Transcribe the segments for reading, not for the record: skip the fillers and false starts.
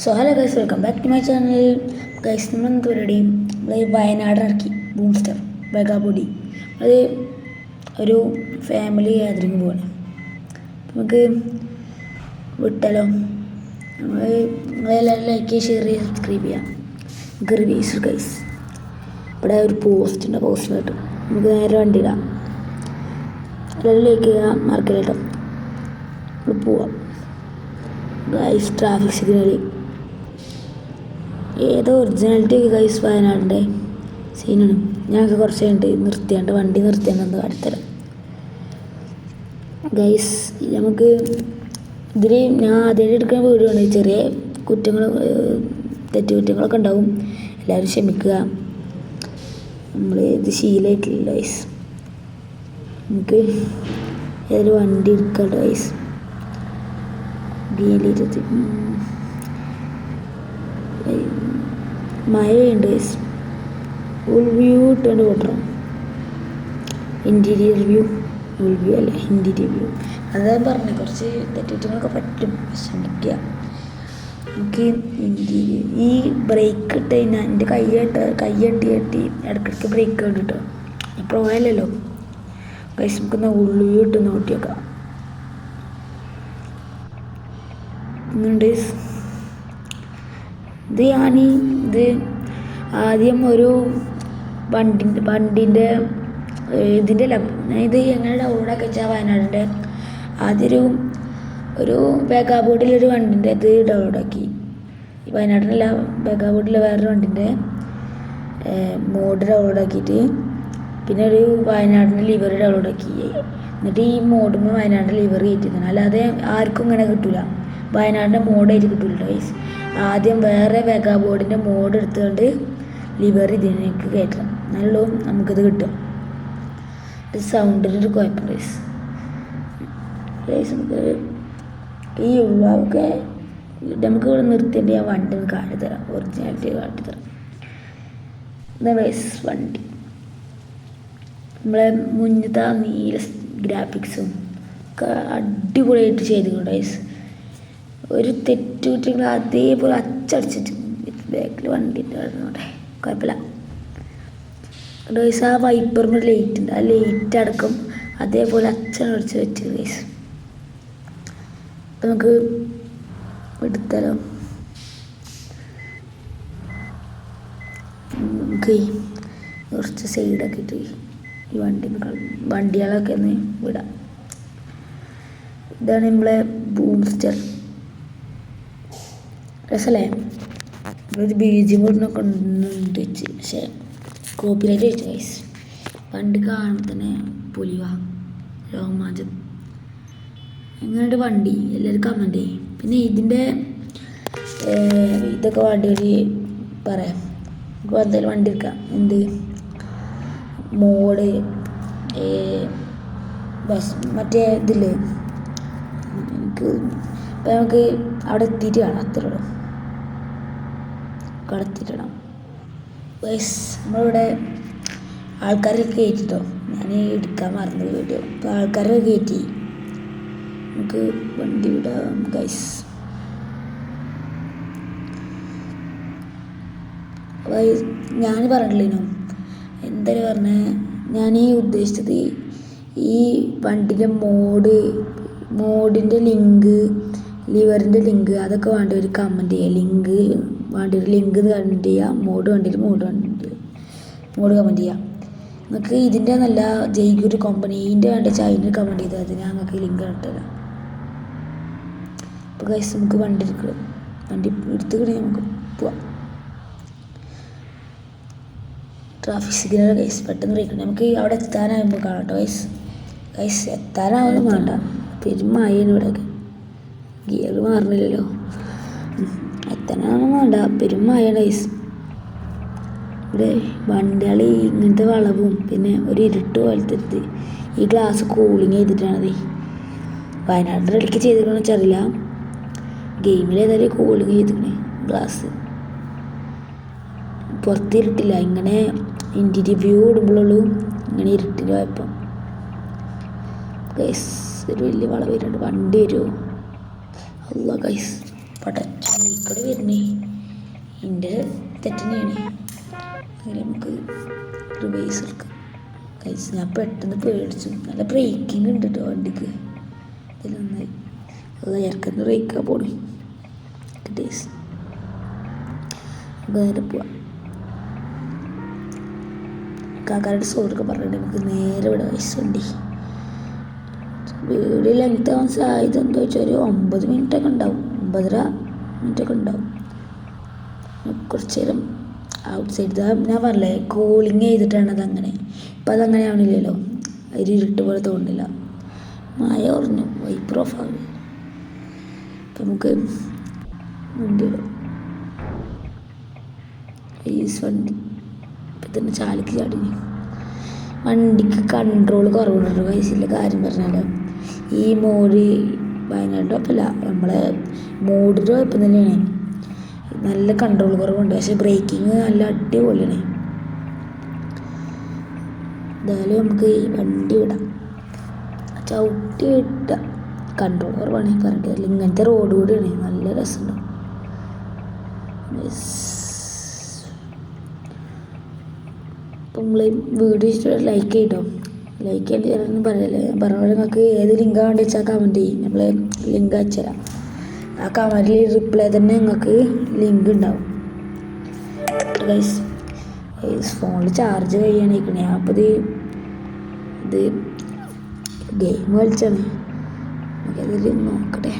So hello guys, welcome back to my channel. Guys, നമ്മൾ എന്ത് പരിപാടി, നമ്മൾ വയനാട് ഇറക്കി ബൂംസ്റ്റർ മെഗാപൊടി. അത് ഒരു ഫാമിലി ഗ്യാതറിങ് പോവാണ്. നമുക്ക് വിട്ടാലോ? നിങ്ങളെല്ലാവരും ലൈക്ക് ചെയ്യുക, ഷെയർ ചെയ്യുക, സബ്സ്ക്രൈബ് ചെയ്യാം. നമുക്ക് റിവ്യൂസ് ഗൈസ്. ഇവിടെ ഒരു പോസ്റ്റ് ഉണ്ട്, പോസ്റ്റ് കിട്ടും. നമുക്ക് നേരെ വണ്ടി ഇടാം. എല്ലാവരും ലൈക്ക് ചെയ്യുക, മറക്കല്ല കേട്ടോ. നമ്മൾ പോവാം ഗൈസ്. ട്രാഫിക് സിഗ്നൽ ഏതോ ഒറിജിനാലിറ്റി ഗൈസ് വയനാടിൻ്റെ സീനാണ്. ഞങ്ങൾക്ക് കുറച്ച് കഴിഞ്ഞിട്ട് വണ്ടി നിർത്തിയാണ്ട് കാണിത്തരാം ഗൈസ്. നമുക്ക് ഇതിൽ ഞാൻ ആദ്യമായിട്ട് എടുക്കുന്ന വീഡിയോ ആണ്. ചെറിയ തെറ്റുകുറ്റങ്ങളൊക്കെ ഉണ്ടാവും, എല്ലാവരും ക്ഷമിക്കുക. നമ്മൾ ഇത് ശീലമായിട്ടില്ല ഗൈസ്. നമുക്ക് ഏതൊരു വണ്ടി എടുക്കാം ഗൈസ്. മഴയുണ്ട് ഗൈസ്. ഫുൾ വ്യൂ ഇട്ടുകൊണ്ട് ഓട്ടണം. ഇൻറ്റീരിയർ വ്യൂ, ഫുൾ വ്യൂ അല്ല, ഇൻറ്റീരിയർ വ്യൂ. അതാ പറഞ്ഞു, കുറച്ച് തെറ്റുകുറ്റങ്ങളൊക്കെ പറ്റും, ശ്രമിക്കുക. നമുക്ക് ഇൻറ്റീരിയർ ഈ ബ്രേക്ക് ഇട്ട് കഴിഞ്ഞാൽ എൻ്റെ കൈയട്ടി ഇടയ്ക്കിടയ്ക്ക് ബ്രേക്ക് ഉണ്ട് കേട്ടോ. ഇപ്പോൾ പോയല്ലോ ഗൈസ്. നമുക്കൊന്ന് ഉള്ളു വ്യൂ ഇട്ടൊന്ന് ഓട്ടി വെക്കാം. ഇത് ഇത് ആദ്യം ഒരു വണ്ടിൻ്റെ ഇതിൻ്റെ ഇത് എങ്ങനെ ഡൗൺലോഡാക്കി വെച്ചാൽ വയനാടിൻ്റെ ആദ്യം ഒരു മെഗാബോർഡിലൊരു വണ്ടിൻ്റെ ഇത് ഡൗൺലോഡാക്കി. വയനാടിനല്ല, മെഗാബോർഡിലെ വേറൊരു വണ്ടിൻ്റെ മോഡ് ഡൗൺലോഡാക്കിയിട്ട് പിന്നെ ഒരു വയനാടിൻ്റെ ലിവർ ഡൗൺലോഡാക്കി. എന്നിട്ട് ഈ മോഡുമ്പോൾ വയനാടിൻ്റെ ലിവർ കയറ്റിക്കണം. അല്ലാതെ ആർക്കും ഇങ്ങനെ കിട്ടില്ല, വയനാടിൻ്റെ മോഡായിട്ട് കിട്ടില്ല ഗൈസ്. ആദ്യം വേറെ മെഗാബോർഡിൻ്റെ മോഡ് എടുത്തുകൊണ്ട് ലിവർ ഇതിനേക്ക് കയറ്റണം, നല്ലോ നമുക്കിത് കിട്ടും. സൗണ്ടിനൊരു കുഴപ്പം ഗൈസ്. നമുക്ക് ഈ ഉള്ളതൊക്കെ നമുക്ക് ഇവിടെ നിർത്തേണ്ടി ആ വണ്ടി ഒന്ന് കാട്ടിത്തരാം, ഒറിജിനാലിറ്റി കാട്ടിത്തരാം. എന്താ ഗൈസ്, വണ്ടി നമ്മളെ മുന്നത്തെ നീല ഗ്രാഫിക്സും ഒക്കെ അടിപൊളിയായിട്ട് ചെയ്തിട്ടുണ്ട് ഗൈസ്. ഒരു തെറ്റുകുറ്റങ്ങൾ അതേപോലെ അച്ചടിച്ചിട്ട് ബാക്കിൽ വണ്ടി കിടന്നോട്ടെ, കുഴപ്പമില്ല ഗൈസ്. ആ വൈപ്പറിന് ലൈറ്റ് ഉണ്ട്, ആ ലൈറ്റ് അടക്കം അതേപോലെ അച്ചടിച്ച് വെച്ചത് ഗൈസ്. നമുക്ക് എടുത്താലോ? നമുക്ക് കുറച്ച് സൈഡൊക്കെ ഇട്ട് ഈ വണ്ടികളൊക്കെ ഒന്ന് വിടാം. ഇതാണ് നമ്മളെ ബൂംസ്റ്റർ. രസമല്ലേ? ഒരു ബീജിയം കൊണ്ടൊക്കെ ഉണ്ട് വെച്ച്, പക്ഷേ കോപ്പിറൈറ്റ് വെച്ചു ഗൈസ്. വണ്ടി കാണുമ്പോൾ തന്നെ പൊലിവാ, രോമാഞ്ചം. എങ്ങനെയുണ്ട് വണ്ടി? എല്ലാവരും കമൻറ്റ് ചെയ്യും. പിന്നെ ഇതിൻ്റെ ഇതൊക്കെ വണ്ടി പറയാം. നമുക്ക് എന്തായാലും വണ്ടി എടുക്കാം. എന്ത് മോഡ് ബസ് മറ്റേ ഇതില്ലേ, ഇപ്പം നമുക്ക് അവിടെ എത്തിയിട്ട് കാണാം. അത്രയുള്ളൂ, കടത്തിയിട്ടിടാം ഗൈസ്. നമ്മളിവിടെ ആൾക്കാരൊക്കെ കയറ്റിട്ടോ, ഞാൻ എടുക്കാൻ മറന്നു വീഡിയോ. അപ്പോൾ ആൾക്കാരൊക്കെ കയറ്റി, നമുക്ക് വണ്ടി വിടാം ഗൈസ്. അപ്പോൾ ഞാൻ പറഞ്ഞില്ലേനോ, എന്തായാലും പറഞ്ഞേ, ഞാൻ ഉദ്ദേശിച്ചത് ഈ വണ്ടിൻ്റെ മോഡിൻ്റെ ലിങ്ക്, ലിവറിൻ്റെ ലിങ്ക് അതൊക്കെ വേണ്ട ഒരു കമൻറ്റ് ചെയ്യുക. ലിങ്ക് വേണ്ട ഒരു ലിങ്ക് കമൻറ്റ് ചെയ്യുക. മോഡ് കമൻറ്റ് ചെയ്യുക. നിങ്ങൾക്ക് ഇതിൻ്റെ നല്ല ജയ്ഗുരു കമ്പനീൻ്റെ വേണ്ട ചൈന കമൻറ്റ് ചെയ്താൽ അതിന് ഞങ്ങൾക്ക് ലിങ്ക് കിട്ടില്ല. അപ്പോൾ ഗൈസ്, നമുക്ക് വണ്ടി എടുത്തുകിട്ട് നമുക്ക് പോവാം. ട്രാഫിക് സിഗ്നൽ ഗൈസ്, പെട്ടെന്ന് ബ്രേക്ക്. നമുക്ക് അവിടെ എത്താനാകുമ്പോൾ കാണാം കേട്ടോ ഗൈസ്. എത്താനാവുന്നു വേണ്ട, പെരുമായാണ് ഇവിടെയൊക്കെ. ഗിയർ മാറുന്നില്ലല്ലോ, എത്താനാണെന്ന് വേണ്ട, പെരുമായാണ് ഗൈസ്. ഇവിടെ വണ്ടികൾ ഇങ്ങനത്തെ വളവും പിന്നെ ഒരു ഇരുട്ട് പോലത്തെ ഈ ഗ്ലാസ് കൂളിങ് ചെയ്തിട്ടാണത്. വയനാടിൻ്റെ ഇടയ്ക്ക് ചെയ്തിട്ടുണ്ടെന്ന് വെച്ചറിയില്ല, ഗെയിമിൽ ഏതായാലും കൂളിങ് ചെയ്തിട്ടുണ്ട് ഗ്ലാസ്. പുറത്തിരുട്ടില്ല, ഇങ്ങനെ ഇൻറ്റീരിയർ വ്യൂ ഇടുമ്പോഴുള്ളൂ ഇങ്ങനെ ഇരുട്ടിന് പോയപ്പം ഗൈസ്. ഒരു വലിയ വളവ് വരുന്നുണ്ട്, വണ്ടി വരുമോ? അല്ല ഗൈസ്, പടച്ച് നീക്കട് വരുന്നേ എൻ്റെ തെറ്റന്നെയാണ്. അങ്ങനെ നമുക്ക് റിവേഴ്സ് എടുക്കാം. കഴിച്ച് ഞാൻ പെട്ടെന്ന് പേടിച്ചു. നല്ല ബ്രേക്കിംഗ് ഉണ്ട് കേട്ടോ വണ്ടിക്ക്. ഇതിൽ നന്നായി അത് ഇറക്കുന്ന ബ്രേക്കാ പോണേ. ഡേയ്സ് നേരെ പോവാം. കാക്കാരുടെ സോറൊക്കെ പറഞ്ഞിട്ട് നമുക്ക് നേരെ ഇവിടെ വണ്ടി. വീഡിയോ ലെങ്ത് ആവാൻ സാധ്യത എന്താ വെച്ചാൽ ഒരു 9 മിനിറ്റൊക്കെ ഉണ്ടാവും, 9.5 മിനിറ്റൊക്കെ ഉണ്ടാവും. കുറച്ച് നേരം ഔട്ട് സൈഡ് ഞാൻ പറഞ്ഞില്ലേ കൂളിങ് ചെയ്തിട്ടാണ് അതങ്ങനെ. ഇപ്പം അതങ്ങനെ ആവണില്ലല്ലോ, ഒരു ഇരുട്ട് പോലെ തോന്നുന്നില്ല. മഴ കുറഞ്ഞു, വൈപ്പർ ഓഫ് ആവില്ല. അപ്പം നമുക്ക് വണ്ടി ഇടും. വണ്ടി ഇപ്പം തന്നെ ചാലിക്ക് ചാടിഞ്ഞു. വണ്ടിക്ക് കൺട്രോൾ കുറവുണ്ട് വയസ്സില്ല. കാര്യം പറഞ്ഞാൽ ഈ മോഡ് വയനാട് കുഴപ്പമില്ല, നമ്മളെ മോഡിൻ്റെ കുഴപ്പം തന്നെയാണ്. നല്ല കൺട്രോൾ കുറവുണ്ട്, പക്ഷെ ബ്രേക്കിങ് നല്ല അടിപൊളിയാണ്. എന്തായാലും നമുക്ക് ഈ വണ്ടി വിടാം, ചവിട്ടി വിട്ടാം. കൺട്രോൾ കുറവാണ് പറഞ്ഞിട്ട് കാര്യമില്ല. ഇങ്ങനത്തെ റോഡ് കൂടിയാണ്, നല്ല രസമുണ്ടാവും. അപ്പം നമ്മൾ വീഡിയോ ഇഷ്ടം ലൈക്ക് ചെയ്തോ. ലൈക്ക് ചെയ്യേണ്ടി ചേട്ടനൊന്നും പറയല്ലേ. പറഞ്ഞ പോലെ നിങ്ങൾക്ക് ഏത് ലിങ്കാണ് വേണ്ടി വെച്ചാൽ കമൻറ്റ് ചെയ്യും, നമ്മൾ ലിങ്ക് അയച്ചുതരാം. ആ കമൻറ്റിൽ റിപ്ലൈ തന്നെ നിങ്ങൾക്ക് ലിങ്ക് ഉണ്ടാവും. ഫോണിൽ ചാർജ് കഴിയാണിരിക്കണേ. അപ്പോൾ ഇത് ഗെയിം കളിച്ചാണ്. നമുക്കതിൽ നോക്കട്ടെ.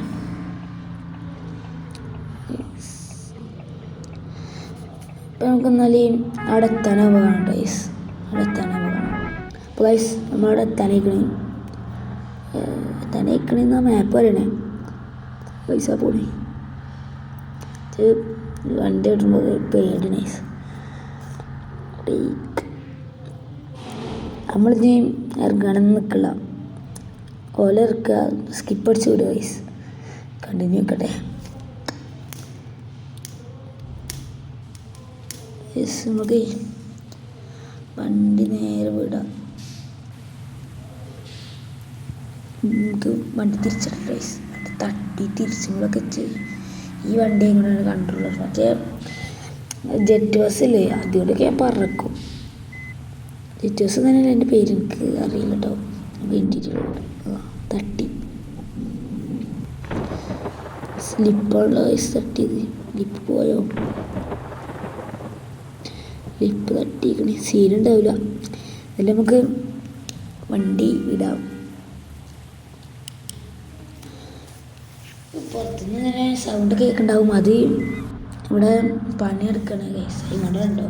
ഇപ്പം നമുക്കെന്നാലും അവിടെ എത്താനാവുക കാണാം ഗൈസ്, അവിടെ എത്താനാവുക കാണാം. അപ്പോൾ ഗൈസ് നമ്മളവിടെ എത്താനേക്കണെന്നാ മാപ്പ് പറയണേ. പൈസ പോണേ വണ്ടി ഇടുമ്പോൾ പേടി നൈസ്. നമ്മളിനി ഇറങ്ങണമെന്ന് നിൽക്കില്ല, ഓല ഇറക്കുക, സ്കിപ്പ് അടിച്ച് വിടുക ഗൈസ്. കണ്ടിന്യൂ വെക്കട്ടെ. നമുക്ക് വണ്ടി നേരെ വിടാം. നമുക്ക് വണ്ടി തിരിച്ചിടാം ഗൈസ്. വണ്ടി തട്ടി തിരിച്ചുകളൊക്കെ ചെയ്യും. ഈ വണ്ടി എങ്ങനെയാണ് കൺട്രോൾ. മറ്റേ ജെറ്റ് ബസ്സില്ലേ, അതുകൊണ്ടൊക്കെ ഞാൻ പറക്കും. ജെറ്റ് ബസ് തന്നെയല്ല എൻ്റെ പേര്, എനിക്ക് അറിയില്ല കേട്ടോ. ഇൻറ്റീരിയർ തട്ടി സ്ലിപ്പുള്ള വയസ്സ് തട്ടിയത്. ലിപ്പ് പോയോ? ലിപ്പ് തട്ടിക്കണേ, സീനുണ്ടാവില്ല. അതിൽ നമുക്ക് വണ്ടി വിടാം. പുറത്തുനിന്ന് ഇങ്ങനെ സൗണ്ട് കേൾക്കുന്നുണ്ടാവും, അത് ഇവിടെ പണിയെടുക്കണ കേസ്. ഇങ്ങോട്ട് കണ്ടോ,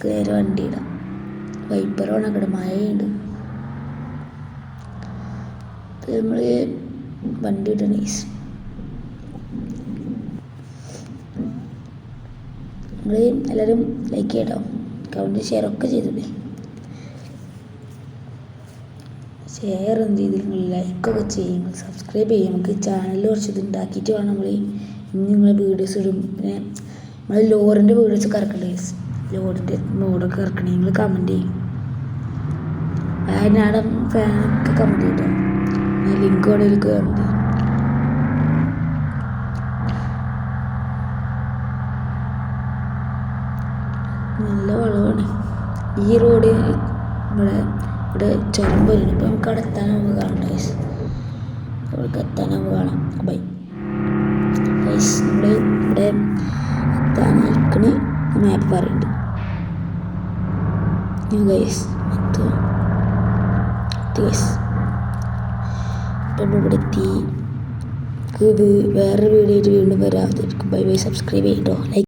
നേരെ വണ്ടി ഇടാം. വൈപ്പർ ഓണാക്കട്ടെ, മഴയുണ്ട്. നമ്മൾ വണ്ടി ഇടണ കേസ്. നിങ്ങൾ എല്ലാവരും ലൈക്ക് ചെയ്യട്ടോ, കമൻറ്റ് ഷെയർ ഒക്കെ ചെയ്തില്ലേ. ഷെയർ എന്ത് ചെയ്തില്ല, നിങ്ങൾ ലൈക്കൊക്കെ ചെയ്യും, സബ്സ്ക്രൈബ് ചെയ്യും. നമുക്ക് ചാനലിൽ കുറച്ച് ഇത് ഉണ്ടാക്കിയിട്ട് വേണം നമ്മൾ ഇനി നിങ്ങളെ വീഡിയോസ് ഇടും. പിന്നെ നമ്മൾ ലോറിൻ്റെ വീഡിയോസൊക്കെ ഇറക്കണ്ടേ, ലോറിൻ്റെ മോഡൊക്കെ ഇറക്കണേ. നിങ്ങൾ കമൻറ്റ് ചെയ്യും, വയനാട് ഫാനൊക്കെ കമൻറ്റ് ചെയ്യട്ടോ. ലിങ്ക് വേണമെങ്കിൽ കമൻറ്റ് ചെയ്യും. നല്ല വളവാണ് ഈ റോഡ്. ഇവിടെ ചുരം വരുന്നു. ഇപ്പോൾ നമുക്ക് അവിടെ എത്താനാവുക കാണാം ഗൈസ്, നമുക്ക് എത്താനാവുക കാണാം. ബൈ ഗൈസ്, നമ്മൾ ഇവിടെ എത്താനായിക്കണ് മാപ്പ് പറയുന്നുണ്ട് ഗൈസ്. ഗൈസ് ഇപ്പം ഇവിടെ എത്തി. വേറൊരു വീഡിയോ ആയിട്ട് വീണ്ടും വരാതിരിക്കും. ബൈ ബൈ, സബ്സ്ക്രൈബ് ചെയ്യട്ടോ, ലൈക്ക്